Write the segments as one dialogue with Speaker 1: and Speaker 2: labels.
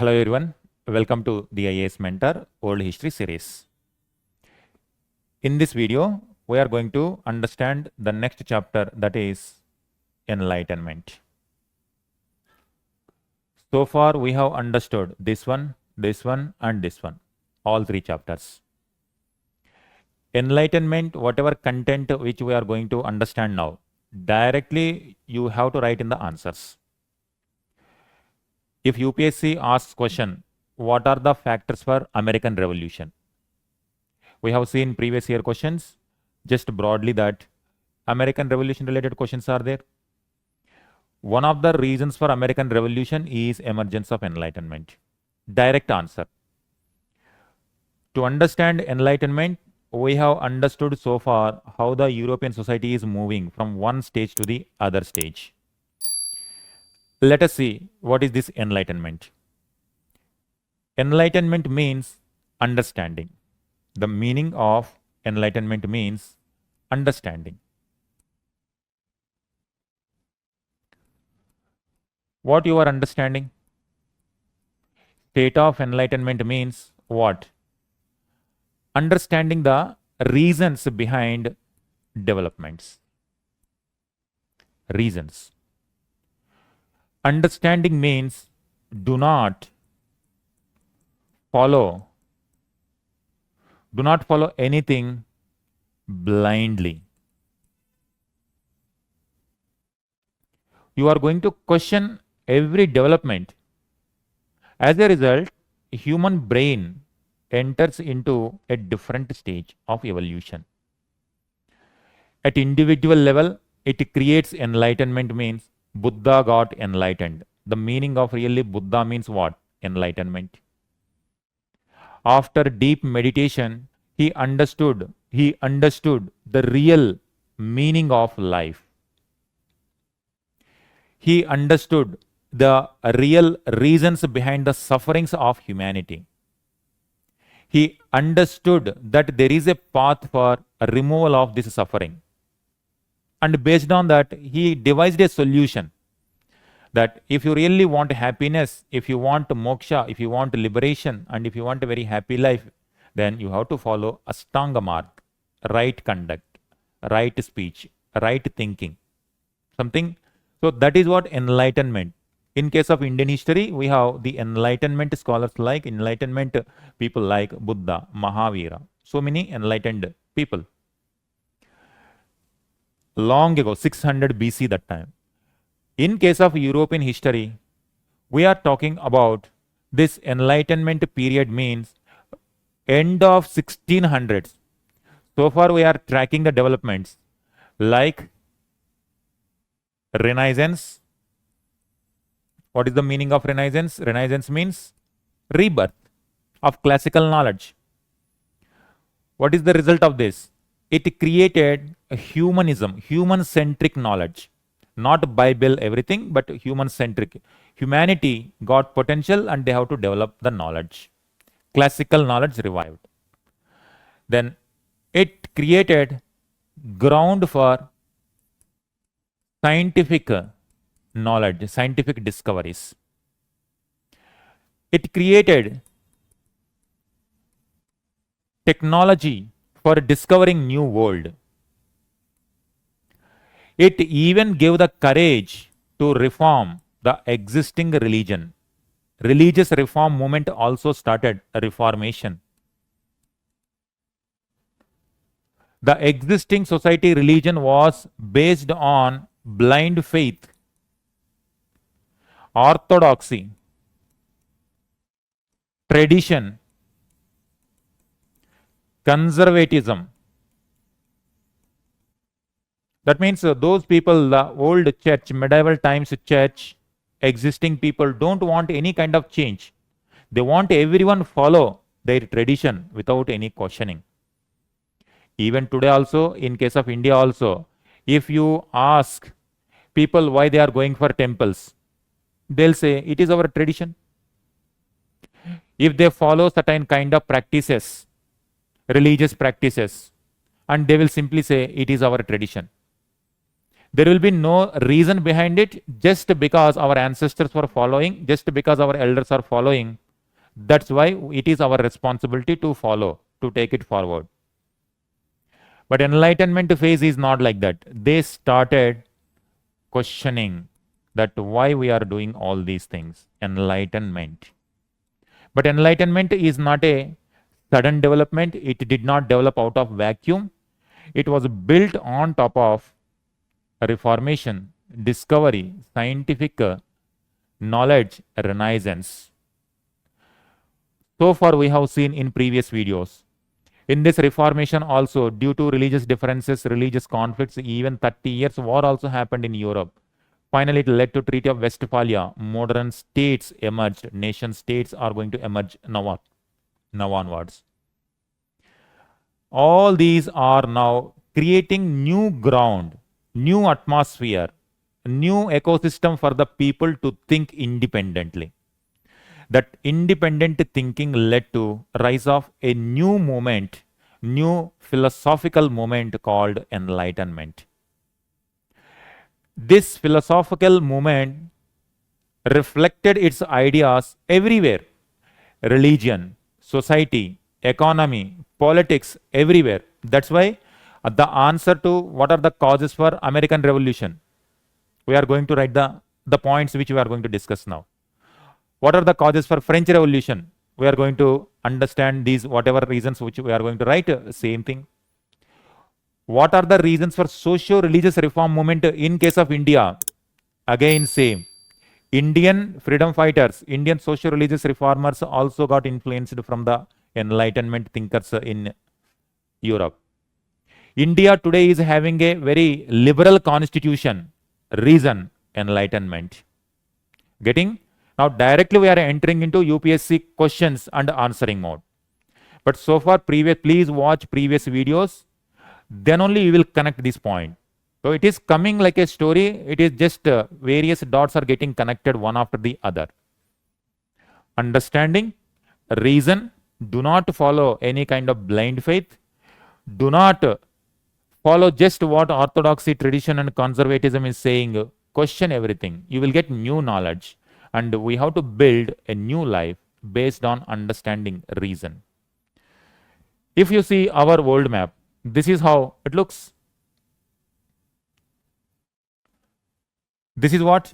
Speaker 1: Hello everyone, welcome to the IAS Mentor World History series. In this video, we are going to understand the next chapter, that is Enlightenment. So far we have understood this one and this one, all three chapters. Enlightenment, whatever content which we are going to understand now, directly you have to write in the answers. If UPSC asks question, what are the factors for American Revolution? We have seen previous year questions, just broadly that American Revolution related questions are there. One of the reasons for American Revolution is emergence of Enlightenment. Direct answer. To understand Enlightenment, we have understood so far how the European society is moving from one stage to the other stage. Let us see what is this Enlightenment. Enlightenment means understanding. The meaning of Enlightenment means understanding. What you are understanding? State of Enlightenment means what? Understanding the reasons behind developments. Reasons. Understanding means do not follow anything blindly. You are going to question every development. As a result, human brain enters into a different stage of evolution. At individual level, it creates enlightenment means Buddha got enlightened. The meaning of really Buddha means what? Enlightenment. After deep meditation, he understood the real meaning of life. He understood the real reasons behind the sufferings of humanity. He understood that there is a path for a removal of this suffering. And based on that, he devised a solution that if you really want happiness, if you want moksha, if you want liberation, and if you want a very happy life, then you have to follow Ashtanga mark, right conduct, right speech, right thinking, something. So that is what enlightenment. In case of Indian history, we have the enlightenment scholars like enlightenment people like Buddha, Mahavira, so many enlightened people. Long ago, 600 BC that time. In case of European history, we are talking about this enlightenment period means end of 1600s. So far we are tracking the developments like Renaissance. What is the meaning of Renaissance? Renaissance means rebirth of classical knowledge. What is the result of this? It created a humanism, human-centric knowledge. Not Bible, everything, but human-centric. Humanity got potential and they have to develop the knowledge. Classical knowledge revived. Then it created ground for scientific knowledge, scientific discoveries. It created technology for discovering new world. It even gave the courage to reform the existing religion. Religious reform movement also started a reformation. The existing society religion was based on blind faith, orthodoxy, tradition, conservatism. That means those people, the old church, medieval times church, existing people don't want any kind of change. They want everyone follow their tradition without any questioning. Even today also, in case of India also, if you ask people why they are going for temples, they'll say it is our tradition. If they follow certain kind of practices, religious practices, and they will simply say it is our tradition. There will be no reason behind it, just because our ancestors were following, just because our elders are following. That's why it is our responsibility to follow, to take it forward. But enlightenment phase is not like that. They started questioning that why we are doing all these things. Enlightenment. But enlightenment is not a sudden development. It did not develop out of vacuum. It was built on top of reformation, discovery, scientific knowledge, renaissance. So far we have seen in previous videos. In this reformation also, due to religious differences, religious conflicts, even 30 years war also happened in Europe. Finally, it led to Treaty of Westphalia. Modern states emerged. Nation states are going to emerge now onwards. All these are now creating new ground, new atmosphere, new ecosystem for the people to think independently. That independent thinking led to rise of a new movement, new philosophical movement called Enlightenment. This philosophical movement reflected its ideas everywhere: religion, society, economy, politics, everywhere. That's why the answer to what are the causes for American Revolution, we are going to write the points which we are going to discuss now. What are the causes for French Revolution? We are going to understand these, whatever reasons which we are going to write, same thing. What are the reasons for socio-religious reform movement in case of India? Again, same. Indian freedom fighters, Indian socio-religious reformers also got influenced from the Enlightenment thinkers in Europe. India today is having a very liberal constitution. Reason, Enlightenment. Getting? Now directly we are entering into UPSC questions and answering mode. But so far, please watch previous videos. Then only you will connect this point. So it is coming like a story. It is just various dots are getting connected one after the other. Understanding, reason, do not follow any kind of blind faith. Do not follow just what orthodoxy, tradition and conservatism is saying. Question everything. You will get new knowledge. And we have to build a new life based on understanding reason. If you see our world map, this is how it looks. This is what?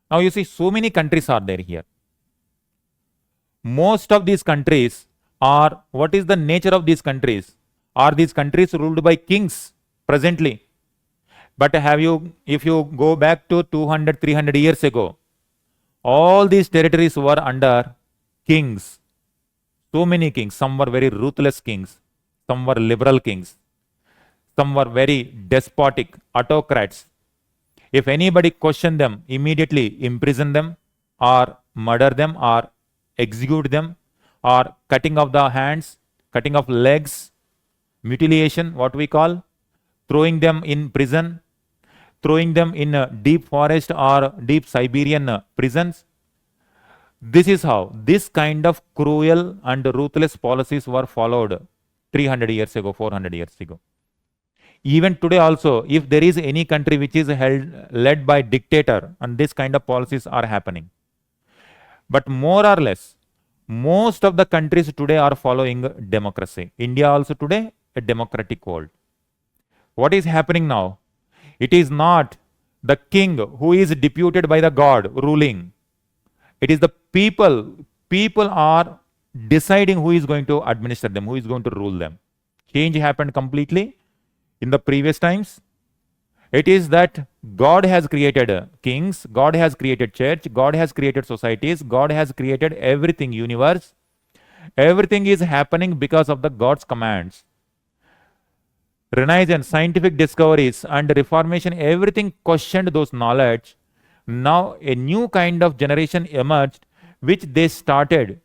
Speaker 1: Now you see so many countries are there here. Most of these countries are, what is the nature of these countries? Are these countries ruled by kings presently? But if you go back to 200, 300 years ago, all these territories were under kings. So many kings. Some were very ruthless kings. Some were liberal kings. Some were very despotic autocrats. If anybody questioned them, immediately imprison them or murder them or execute them, or cutting off the hands, cutting off legs, mutilation, what we call, throwing them in prison, throwing them in a deep forest or deep Siberian prisons. This is how this kind of cruel and ruthless policies were followed 300 years ago, 400 years ago. Even today also, if there is any country which is led by dictator, and this kind of policies are happening. But more or less, most of the countries today are following democracy. India also today, a democratic world. What is happening now? It is not the king who is deputed by the God ruling. It is the people. People are deciding who is going to administer them, who is going to rule them. Change happened completely in the previous times. It is that God has created kings, God has created church, God has created societies, God has created everything, universe. Everything is happening because of the God's commands. Renaissance, scientific discoveries and reformation, everything questioned those knowledge. Now a new kind of generation emerged, which they started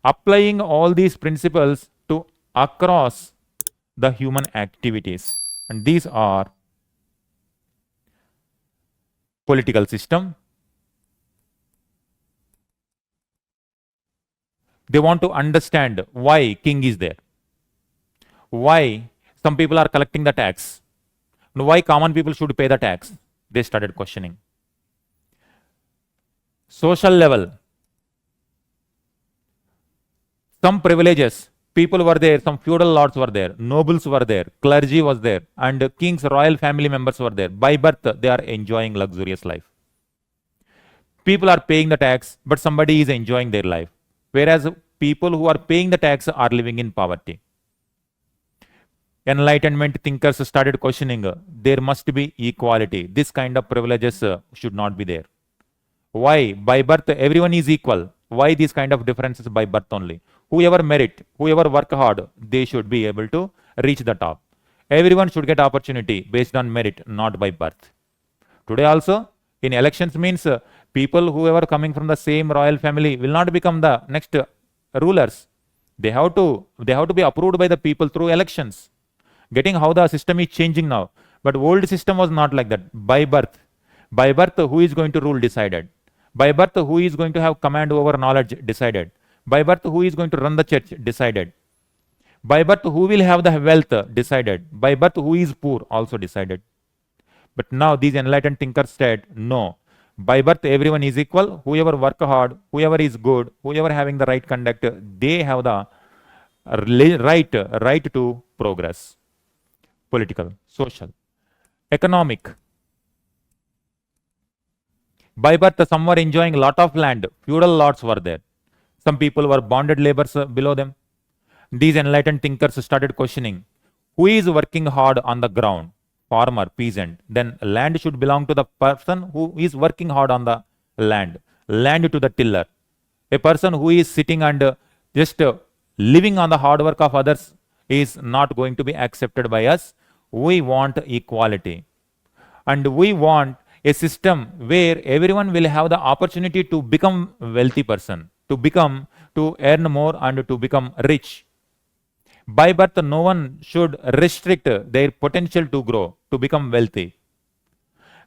Speaker 1: applying all these principles to across the human activities. And these are political system. They want to understand why king is there. Why some people are collecting the tax. Why common people should pay the tax? They started questioning. Social level. Some privileges. People were there, some feudal lords were there, nobles were there, clergy was there, and king's royal family members were there. By birth, they are enjoying luxurious life. People are paying the tax, but somebody is enjoying their life. Whereas people who are paying the tax are living in poverty. Enlightenment thinkers started questioning, there must be equality. This kind of privileges should not be there. Why? By birth, everyone is equal. Why these kind of differences by birth only? Whoever merit, whoever work hard, they should be able to reach the top. Everyone should get opportunity based on merit, not by birth. Today also, in elections means people whoever coming from the same royal family will not become the next rulers. They have to be approved by the people through elections. Getting how the system is changing now. But old system was not like that. By birth, who is going to rule decided. By birth, who is going to have command over knowledge decided. By birth, who is going to run the church decided. By birth, who will have the wealth decided. By birth, who is poor also decided. But now these enlightened thinkers said, no. By birth, everyone is equal. Whoever work hard, whoever is good, whoever having the right conduct, they have the right to progress. Political, social, economic. By birth, some were enjoying a lot of land. Feudal lords were there. Some people were bonded laborers below them. These enlightened thinkers started questioning, who is working hard on the ground? Farmer, peasant. Then land should belong to the person who is working hard on the land. Land to the tiller. A person who is sitting and just living on the hard work of others is not going to be accepted by us. We want equality. And we want a system where everyone will have the opportunity to become a wealthy person, to earn more and to become rich. By birth, no one should restrict their potential to grow, to become wealthy.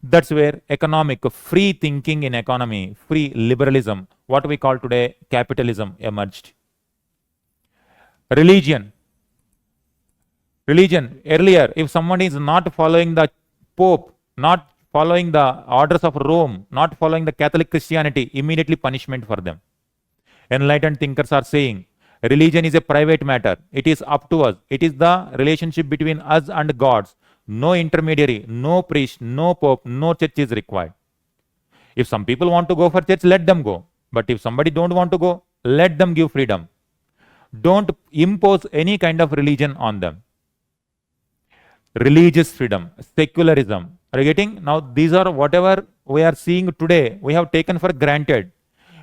Speaker 1: That's where economic, free thinking in economy, free liberalism, what we call today capitalism, emerged. Religion. Earlier, if someone is not following the Pope, not following the orders of Rome, not following the Catholic Christianity, immediately punishment for them. Enlightened thinkers are saying, religion is a private matter. It is up to us. It is the relationship between us and gods. No intermediary, no priest, no pope, no church is required. If some people want to go for church, let them go. But if somebody don't want to go, let them give freedom. Don't impose any kind of religion on them. Religious freedom, secularism. Are you getting? Now these are whatever we are seeing today, we have taken for granted.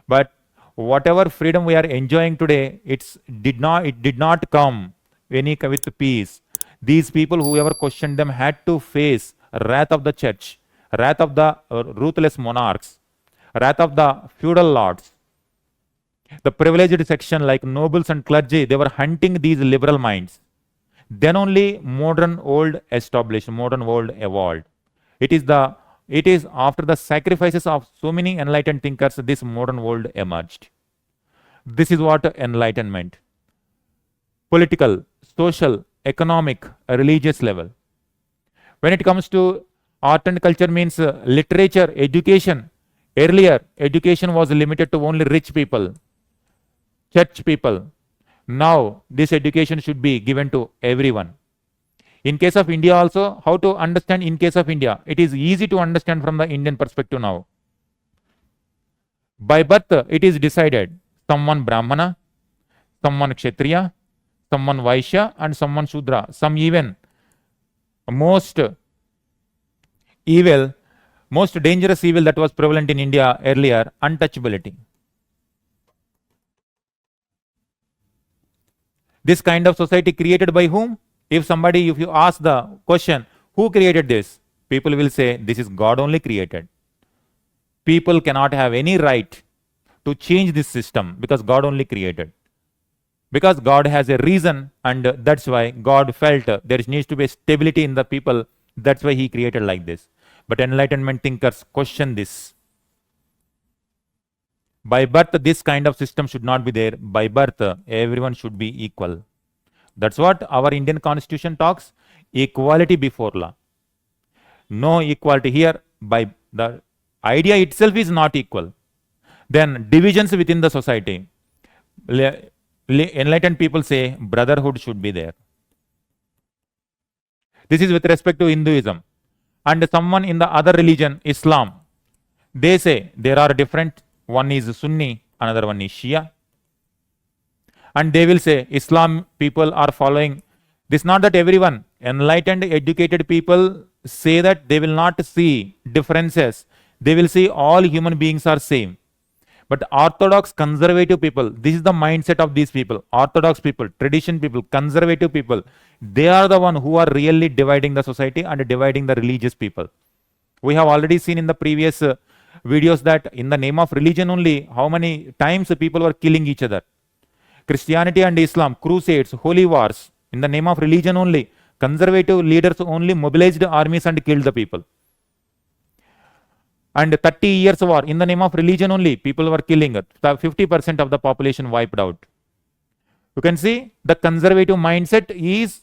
Speaker 1: But whatever freedom we are enjoying today, it did not come with peace. These people, whoever questioned them, had to face wrath of the church, wrath of the ruthless monarchs, wrath of the feudal lords. The privileged section like nobles and clergy, they were hunting these liberal minds. Then only modern world established, modern world evolved. It is after the sacrifices of so many enlightened thinkers, this modern world emerged. This is what enlightenment. Political, social, economic, religious level. When it comes to art and culture means literature, education. Earlier, education was limited to only rich people, church people. Now, this education should be given to everyone. In case of India also, how to understand in case of India? It is easy to understand from the Indian perspective now. By birth, it is decided. Someone Brahmana, someone Kshatriya, someone Vaishya, and someone Shudra. Some even most dangerous evil that was prevalent in India earlier, untouchability. This kind of society created by whom? If you ask the question, who created this? People will say, this is God only created. People cannot have any right to change this system because God only created. Because God has a reason, and that's why God felt there needs to be stability in the people. That's why He created like this. But Enlightenment thinkers question this. By birth, this kind of system should not be there. By birth, everyone should be equal. That's what our Indian Constitution talks, equality before law. No equality here. By the idea itself is not equal. Then divisions within the society. Enlightened people say brotherhood should be there. This is with respect to Hinduism. And someone in the other religion, Islam, they say there are different. One is Sunni, another one is Shia. And they will say Islam people are following. This not that everyone. Enlightened, educated people say that they will not see differences. They will see all human beings are same. But orthodox, conservative people, this is the mindset of these people. Orthodox people, tradition people, conservative people, they are the one who are really dividing the society and dividing the religious people. We have already seen in the previous videos that in the name of religion only, how many times people were killing each other. Christianity and Islam, crusades, holy wars, in the name of religion only. Conservative leaders only mobilized armies and killed the people. And 30 years war, in the name of religion only, people were killing it. 50% of the population wiped out. You can see the conservative mindset is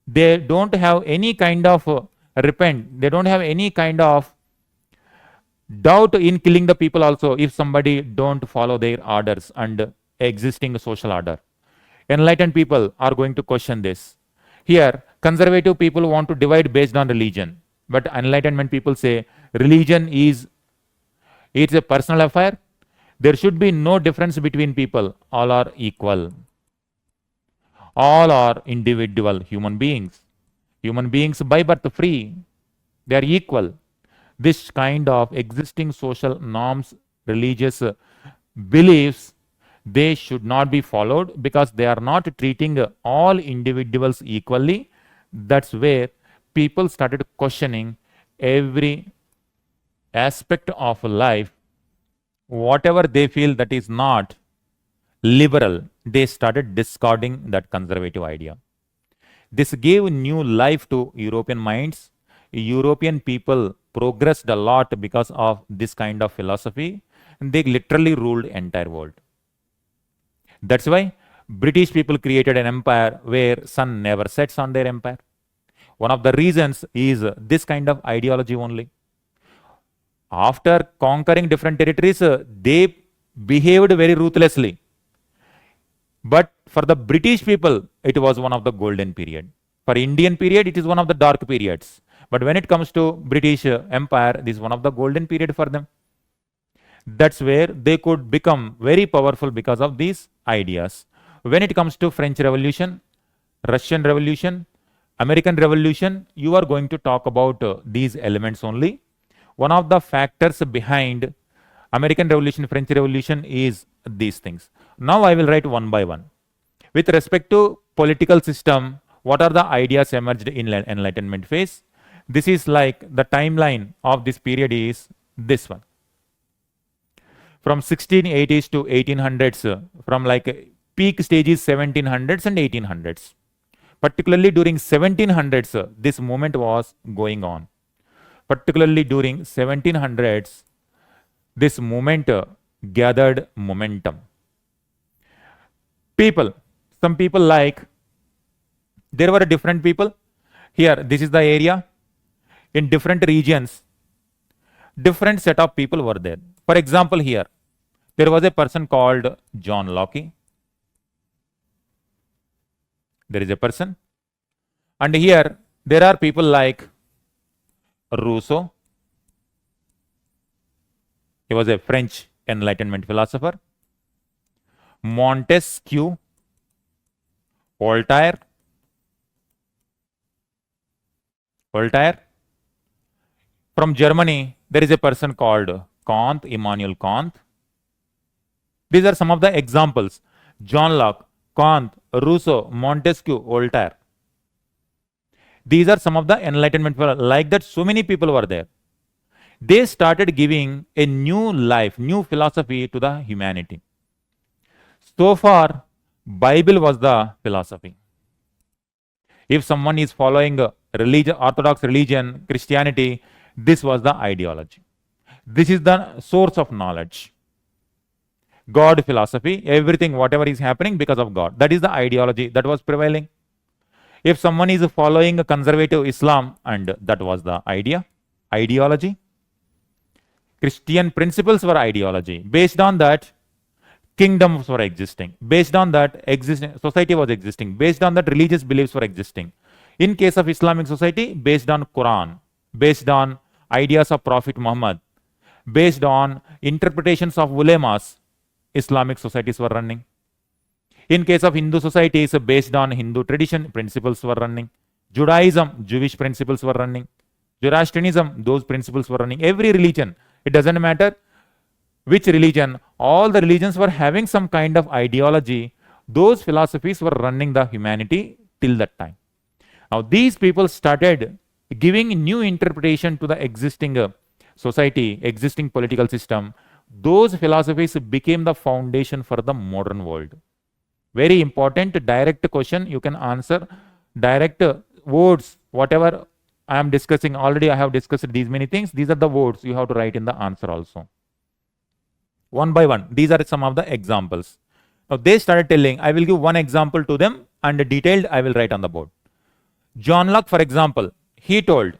Speaker 1: they don't have any kind of repent. They don't have any kind of doubt in killing the people also if somebody don't follow their orders and existing social order. Enlightened people are going to question this. Here, conservative people want to divide based on religion. But enlightenment people say religion it's a personal affair. There should be no difference between people. All are equal. All are individual human beings. Human beings by birth free. They are equal. This kind of existing social norms, religious beliefs, they should not be followed because they are not treating all individuals equally. That's where people started questioning every aspect of life. Whatever they feel that is not liberal, they started discarding that conservative idea. This gave new life to European minds. European people progressed a lot because of this kind of philosophy. They literally ruled the entire world. That's why British people created an empire where sun never sets on their empire. One of the reasons is this kind of ideology only. After conquering different territories, they behaved very ruthlessly. But for the British people, it was one of the golden period. For Indian period, it is one of the dark periods. But when it comes to British Empire, this is one of the golden period for them. That's where they could become very powerful because of these ideas. When it comes to French Revolution, Russian Revolution, American Revolution, you are going to talk about these elements only. One of the factors behind American Revolution, French Revolution is these things. Now I will write one by one. With respect to political system, what are the ideas emerged in Enlightenment phase? This is like the timeline of this period is this one. From 1680s to 1800s, from like peak stages 1700s and 1800s. Particularly during 1700s, this movement was going on. Particularly during 1700s, this movement gathered momentum. People, some people like, there were different people. Here, this is the area. In different regions, different set of people were there. For example, here, there was a person called John Locke. There is a person. And here, there are people like Rousseau. He was a French Enlightenment philosopher. Montesquieu, Voltaire. From Germany, there is a person called Kant, Immanuel Kant. These are some of the examples. John Locke, Kant, Rousseau, Montesquieu, Voltaire. These are some of the Enlightenment. Like that, so many people were there. They started giving a new life, new philosophy to the humanity. So far, Bible was the philosophy. If someone is following religion, Orthodox religion, Christianity, this was the ideology. This is the source of knowledge. God philosophy, everything, whatever is happening because of God. That is the ideology that was prevailing. If someone is following a conservative Islam, and that was the idea. ideology. Christian principles were ideology. Based on that, kingdoms were existing. Based on that, society was existing. Based on that, religious beliefs were existing. In case of Islamic society, based on Quran, based on ideas of Prophet Muhammad, based on interpretations of ulemas, Islamic societies were running. In case of Hindu societies, based on Hindu tradition, principles were running. Judaism, Jewish principles were running. Zoroastrianism, those principles were running. Every religion, it doesn't matter which religion, all the religions were having some kind of ideology. Those philosophies were running the humanity till that time. Now, these people started giving new interpretation to the existing society, existing political system. Those philosophies became the foundation for the modern world. Very important direct question you can answer. Direct words, whatever I am discussing, already I have discussed these many things. These are the words you have to write in the answer also. One by one, these are some of the examples. Now they started telling, I will give one example to them and the detailed I will write on the board. John Locke, for example, he told,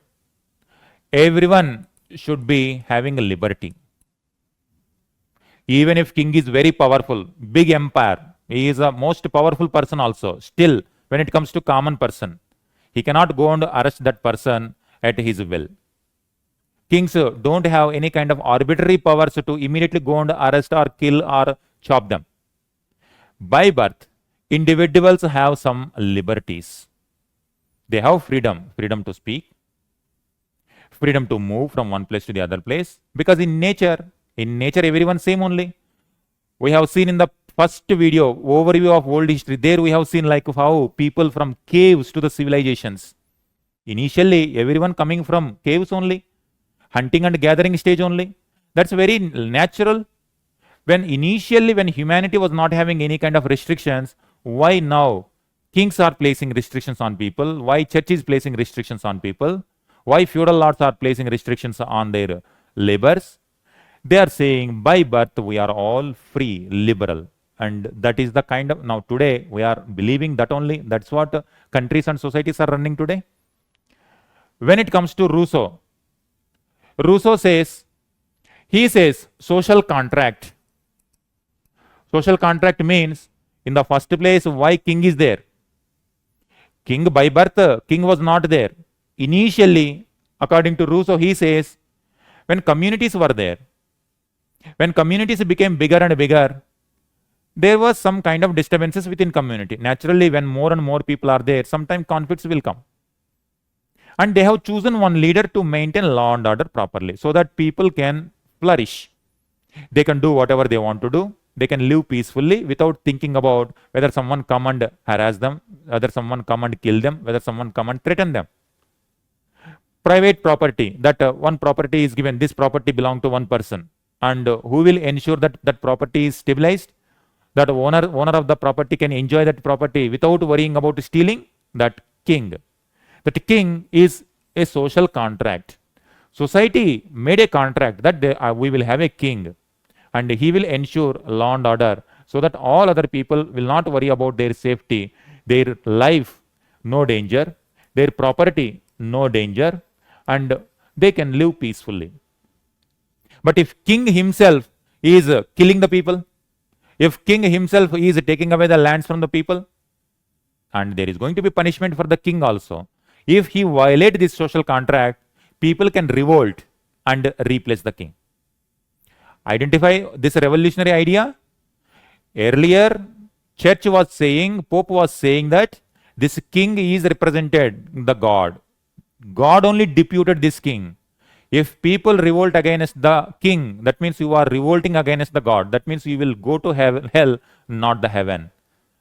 Speaker 1: everyone should be having a liberty. Even if king is very powerful, big empire, he is the most powerful person also. Still, when it comes to common person, he cannot go and arrest that person at his will. Kings don't have any kind of arbitrary powers to immediately go and arrest or kill or chop them. By birth, individuals have some liberties. They have freedom to speak, freedom to move from one place to the other place. Because in nature everyone same only. We have seen in the first video, overview of world history, there we have seen like how people from caves to the civilizations. Initially, everyone coming from caves only, hunting and gathering stage only. That's very natural. When humanity was not having any kind of restrictions, why now kings are placing restrictions on people? Why church is placing restrictions on people? Why feudal lords are placing restrictions on their labors? They are saying by birth we are all free, liberal. And that is the kind of, now today we are believing that only. That's what countries and societies are running today. When it comes to Rousseau says, he says social contract. Social contract means, in the first place, why king is there? King by birth, king was not there. Initially, according to Rousseau, he says, when communities were there, when communities became bigger and bigger, there was some kind of disturbances within community. Naturally, when more and more people are there, sometimes conflicts will come. And they have chosen one leader to maintain law and order properly so that people can flourish. They can do whatever they want to do. They can live peacefully without thinking about whether someone come and harass them, whether someone come and kill them, whether someone come and threaten them. Private property, that one property is given, this property belongs to one person. And who will ensure that that property is stabilized? That owner of the property can enjoy that property without worrying about stealing? That king. That king is a social contract. Society made a contract that we will have a king and he will ensure law and order so that all other people will not worry about their safety, their life, no danger, their property, no danger, and they can live peacefully. But if king himself is killing the people, if king himself is taking away the lands from the people, and there is going to be punishment for the king also. If he violates this social contract, people can revolt and replace the king. Identify this revolutionary idea. Earlier, church was saying, Pope was saying that this king is represented the God. God only deputed this king. If people revolt against the king, that means you are revolting against the God. That means you will go to hell, not the heaven.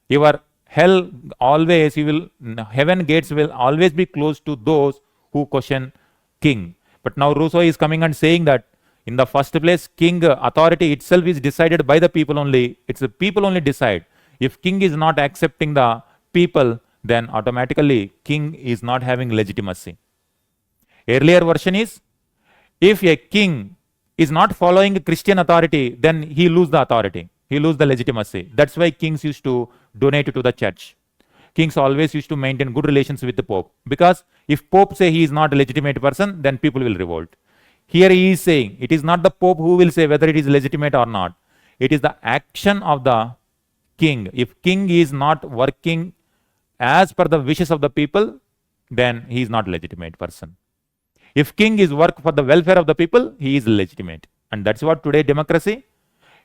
Speaker 1: Your hell always, heaven gates will always be closed to those who question king. But now Rousseau is coming and saying that in the first place, king authority itself is decided by the people only. It's the people only decide. If king is not accepting the people, then automatically king is not having legitimacy. Earlier version is, if a king is not following Christian authority, then he loses the authority. He loses the legitimacy. That's why kings used to donate to the church. kings always used to maintain good relations with the Pope, because if Pope say he is not a legitimate person, then people will revolt. Here he is saying it is not the Pope who will say whether it is legitimate or not. It is the action of the king. If king is not working as per the wishes of the people, then he is not a legitimate person. If king is work for the welfare of the people, he is legitimate. And that's what today democracy,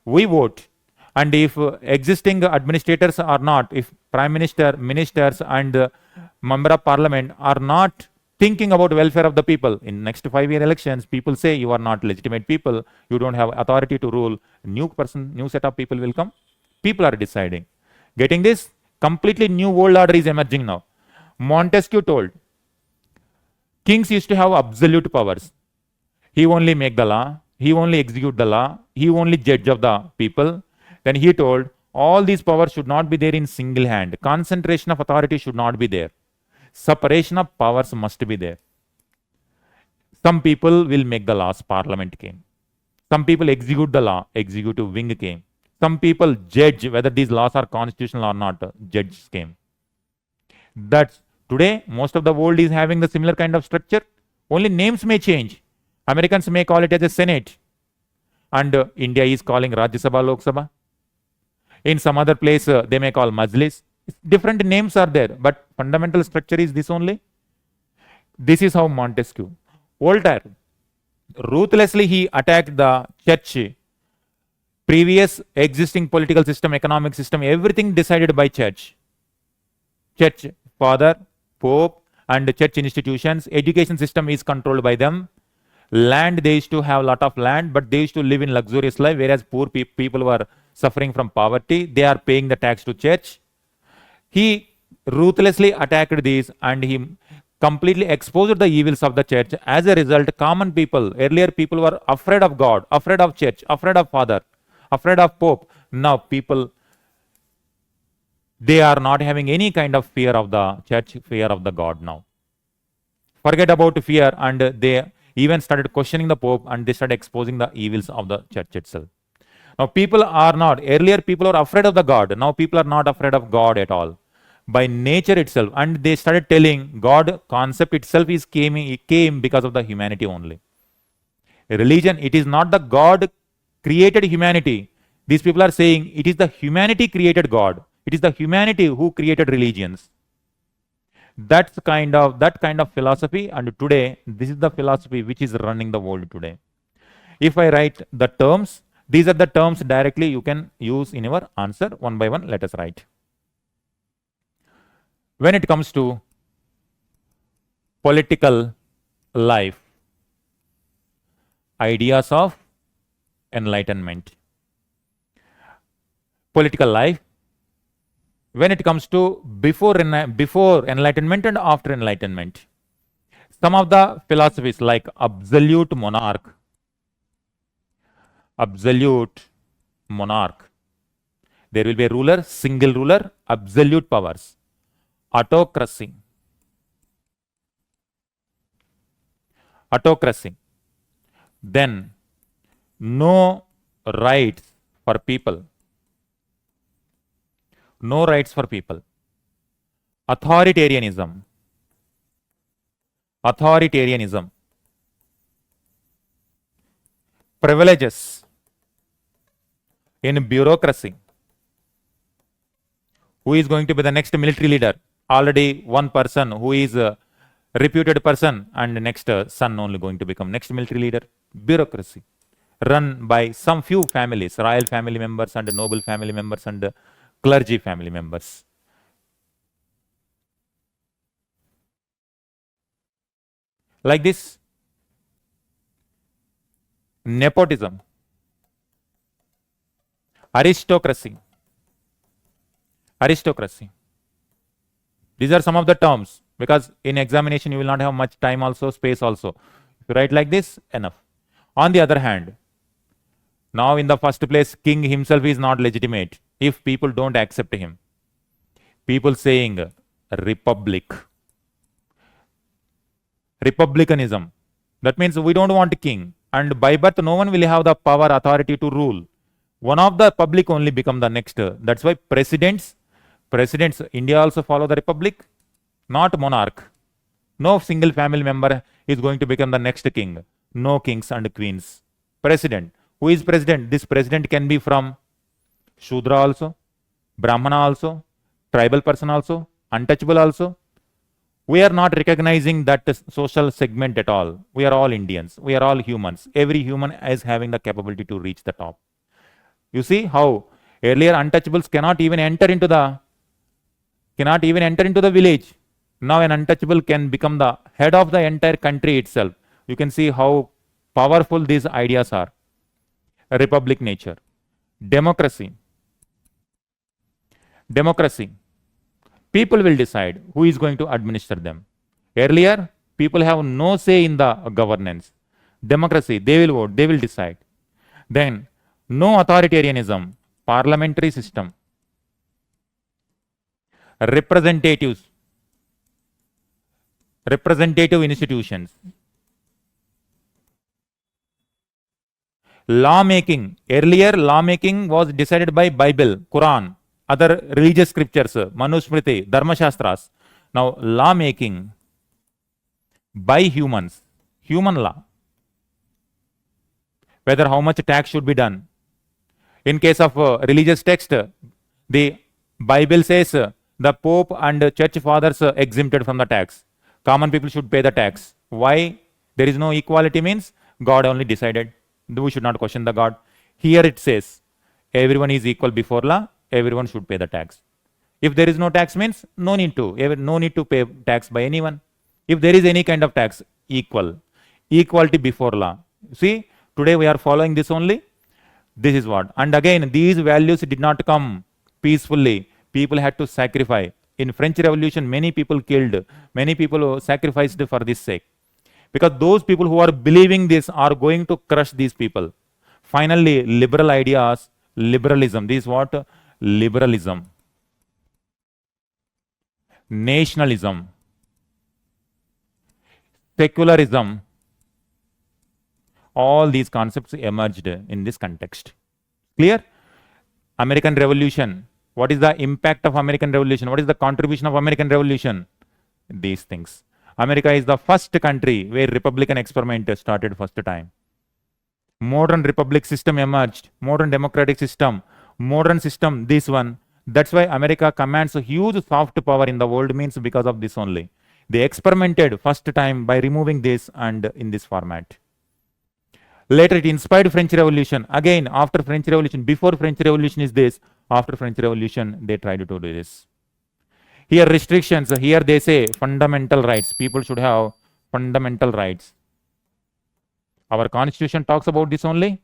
Speaker 1: we vote. And if existing administrators are not, if prime minister, ministers and member of parliament are not thinking about welfare of the people, in next 5-year elections, people say you are not legitimate people, you don't have authority to rule, new set of people will come. People are deciding. Getting this? Completely new world order is emerging now. Montesquieu told, kings used to have absolute powers. He only make the law, he only execute the law, he only judge of the people. Then he told, all these powers should not be there in single hand. Concentration of authority should not be there. Separation of powers must be there. Some people will make the laws, parliament came. Some people execute the law, executive wing came. Some people judge whether these laws are constitutional or not, judges came. That's today, most of the world is having the similar kind of structure. Only names may change. Americans may call it as a Senate. And India is calling Rajya Sabha, Lok Sabha. In some other place, they may call Majlis. Different names are there, but fundamental structure is this only. This is how Montesquieu. Voltaire, ruthlessly he attacked the church. Previous existing political system, economic system, everything decided by church. Church, father, pope, and church institutions. Education system is controlled by them. Land, they used to have a lot of land, but they used to live in luxurious life, whereas poor people were suffering from poverty. They are paying the tax to church. He ruthlessly attacked these and he completely exposed the evils of the church. As a result, common people, earlier people were afraid of God, afraid of church, afraid of father, afraid of pope. Now people, they are not having any kind of fear of the church, fear of the God now. Forget about fear, and they even started questioning the pope and they started exposing the evils of the church itself. Now people are not, earlier people were afraid of the God, now people are not afraid of God at all. By nature itself, and they started telling God concept itself is came because of the humanity only. Religion, it is not the God created humanity. These people are saying it is the humanity created God. It is the humanity who created religions. That kind of philosophy, and today this is the philosophy which is running the world today. If I write the terms, these are the terms directly you can use in your answer. One by one, let us write. When it comes to political life, ideas of enlightenment. Political life, when it comes to before enlightenment and after enlightenment, some of the philosophies like absolute monarch, there will be a ruler, single ruler, absolute powers. Autocracy, then no rights for people, authoritarianism, privileges in bureaucracy. Who is going to be the next military leader? Already one person who is a reputed person, and next son only going to become next military leader. Bureaucracy run by some few families, royal family members and noble family members and clergy family members. Like this. Nepotism, aristocracy. These are some of the terms, because in examination you will not have much time also, space also. If you write like this, enough. On the other hand, now in the first place, king himself is not legitimate if people don't accept him. People saying republicanism. That means we don't want a king, and by birth no one will have the power, authority to rule. One of the public only become the next. That's why presidents, Presidents, India also follow the republic, not monarch. No single family member is going to become the next king. No kings and queens. President. Who is president? This president can be from Shudra also, Brahmana also, tribal person also, untouchable also. We are not recognizing that social segment at all. We are all Indians. We are all humans. Every human is having the capability to reach the top. You see how earlier untouchables cannot even enter into the village. Now an untouchable can become the head of the entire country itself. You can see how powerful these ideas are. Republic nature. Democracy. Democracy. People will decide who is going to administer them. Earlier, people have no say in the governance. Democracy, they will vote, they will decide. Then, no authoritarianism, parliamentary system. Representative institutions. Lawmaking. Earlier, lawmaking was decided by Bible, Quran, other religious scriptures, Manusmriti, Dharma Shastras. Now, lawmaking by humans, human law. Whether how much tax should be done. In case of religious text, the Bible says the Pope and Church Fathers exempted from the tax. Common people should pay the tax. Why? There is no equality means God only decided. We should not question the God. Here it says everyone is equal before law. Everyone should pay the tax. If there is no tax means no need to pay tax by anyone. If there is any kind of tax, equality before law. See, today we are following this only. This is what. And again, these values did not come peacefully. People had to sacrifice. In French Revolution, many people killed. Many people sacrificed for this sake. Because those people who are believing this are going to crush these people. Finally, liberal ideas, liberalism. This is what? Liberalism. Nationalism. Secularism. All these concepts emerged in this context. Clear? American Revolution. What is the impact of American Revolution? What is the contribution of American Revolution? These things. America is the first country where Republican experiment started first time. Modern republic system emerged. Modern democratic system. Modern system, this one. That's why America commands a huge soft power in the world means because of this only. They experimented first time by removing this and in this format. Later it inspired French Revolution. Again, after French Revolution, before French Revolution is this, after French Revolution, they tried to do this. Here restrictions, here they say fundamental rights. People should have fundamental rights. Our constitution talks about this only.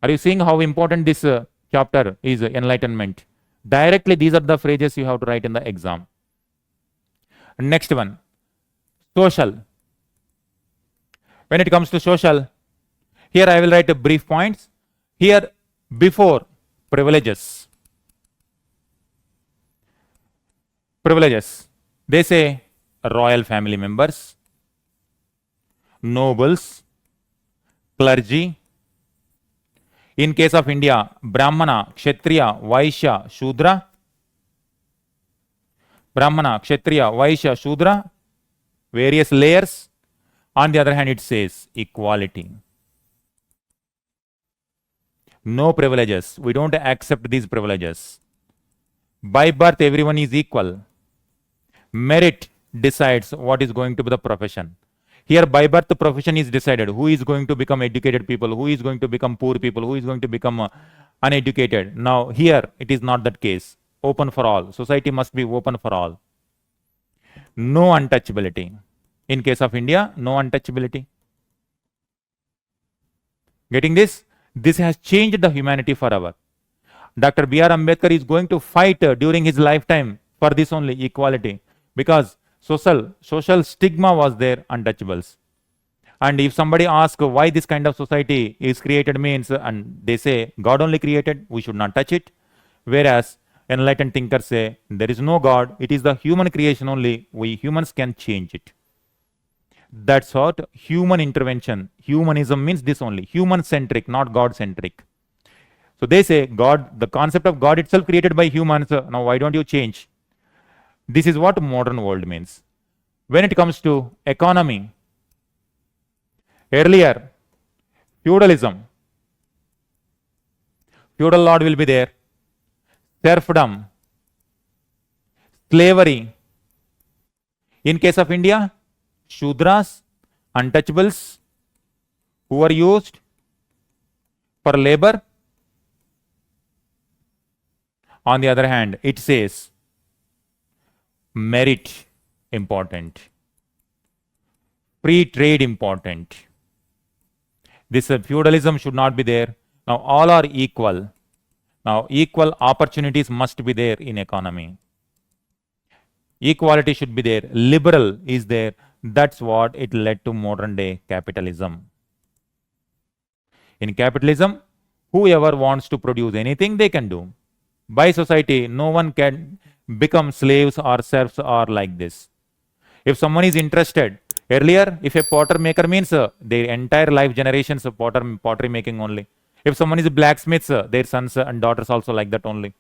Speaker 1: Are you seeing how important this chapter is? Enlightenment. Directly, these are the phrases you have to write in the exam. Next one, social. When it comes to social, here I will write brief points. Here, before, privileges. Privileges. They say royal family members, nobles, clergy. In case of India, Brahmana, Kshatriya, Vaishya, Shudra. Brahmana, Kshatriya, Vaishya, Shudra. Various layers. On the other hand, it says equality. No privileges. We don't accept these privileges. By birth, everyone is equal. Merit decides what is going to be the profession. Here, by birth, the profession is decided. Who is going to become educated people? Who is going to become poor people? Who is going to become uneducated? Now, here, it is not that case. Open for all. Society must be open for all. No untouchability. In case of India, no untouchability. Getting this? This has changed the humanity forever. Dr. B.R. Ambedkar is going to fight during his lifetime for this only equality, because social stigma was there, untouchables. And if somebody asks why this kind of society is created means, and they say God only created, we should not touch it. Whereas enlightened thinkers say there is no God, it is the human creation only, we humans can change it. That's what human intervention, humanism means this only, human-centric, not God-centric. So they say God, the concept of God itself created by humans, now why don't you change? This is what modern world means. When it comes to economy, earlier, feudalism, feudal lord will be there, serfdom, slavery. In case of India, Shudras, untouchables, who are used for labor. On the other hand, it says merit important, free trade important. This feudalism should not be there. Now all are equal. Now equal opportunities must be there in economy. Equality should be there. Liberal is there. That's what it led to modern day capitalism. In capitalism, whoever wants to produce anything, they can do. By society, no one can become slaves or serfs or like this. If someone is interested, earlier, if a potter maker means their entire life generations of pottery making only. If someone is blacksmiths, their sons and daughters also like that only.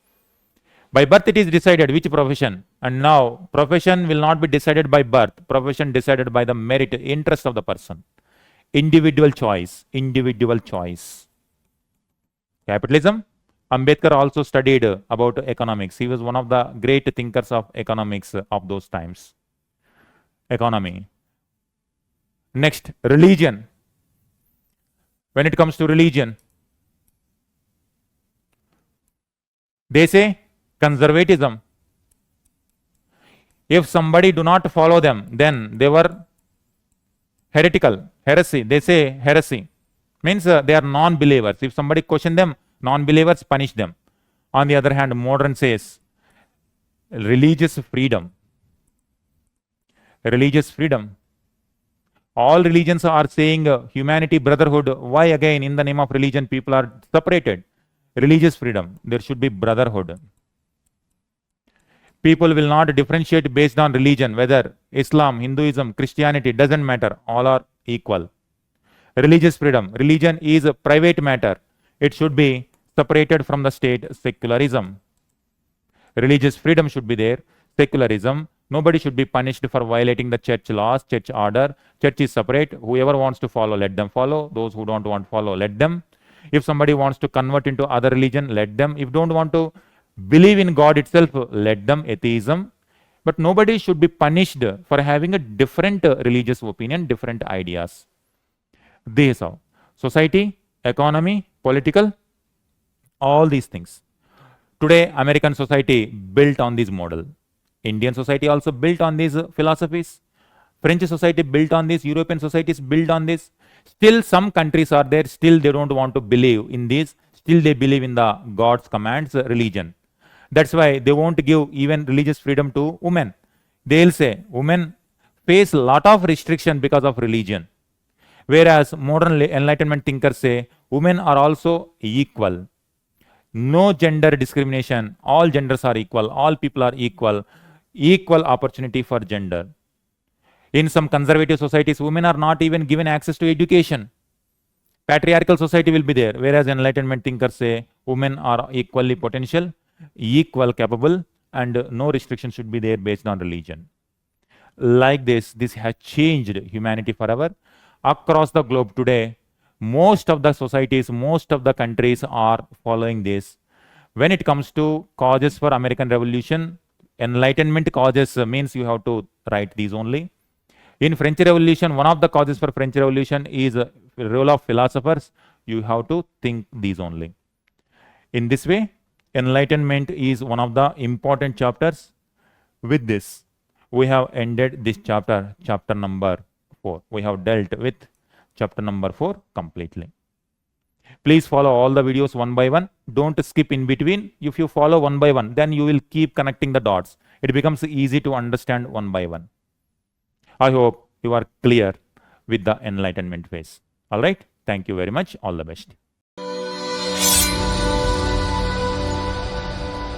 Speaker 1: By birth it is decided which profession, and now profession will not be decided by birth, profession decided by the merit, interest of the person. Individual choice, individual choice. Capitalism, Ambedkar also studied about economics. He was one of the great thinkers of economics of those times. Economy. Next, religion. When it comes to religion, they say conservatism. If somebody do not follow them, then they were heretical, heresy. They say heresy. Means they are non-believers. If somebody question them, non-believers punish them. On the other hand, modern says religious freedom. Religious freedom. All religions are saying humanity, brotherhood. Why again in the name of religion people are separated? Religious freedom. There should be brotherhood. People will not differentiate based on religion, whether Islam, Hinduism, Christianity, doesn't matter. All are equal. Religious freedom. Religion is a private matter. It should be separated from the state. Secularism. Religious freedom should be there. Secularism. Nobody should be punished for violating the church laws, church order. Church is separate. Whoever wants to follow, let them follow. Those who don't want to follow, let them. If somebody wants to convert into other religion, let them. If don't want to believe in God itself, let them. Atheism. But nobody should be punished for having a different religious opinion, different ideas. This is how. Society, economy, political, all these things. Today, American society built on this model. Indian society also built on these philosophies. French society built on this. European societies built on this. Still some countries are there. Still they don't want to believe in this. Still they believe in the God's commands, religion. That's why they won't give even religious freedom to women. They'll say women face a lot of restriction because of religion. Whereas modern enlightenment thinkers say women are also equal. No gender discrimination. All genders are equal. All people are equal. Equal opportunity for gender. In some conservative societies, women are not even given access to education. Patriarchal society will be there. Whereas enlightenment thinkers say women are equally potential, equal capable, and no restriction should be there based on religion. Like this has changed humanity forever. Across the globe today, most of the societies, most of the countries are following this. When it comes to causes for American Revolution, Enlightenment causes means you have to write these only. In French Revolution, one of the causes for French Revolution is the role of philosophers. You have to think these only. In this way, Enlightenment is one of the important chapters. With this, we have ended this chapter, chapter number 4. We have dealt with chapter number 4 completely. Please follow all the videos one by one. Don't skip in between. If you follow one by one, then you will keep connecting the dots. It becomes easy to understand one by one. I hope you are clear with the enlightenment phase. All right. Thank you very much. All the best.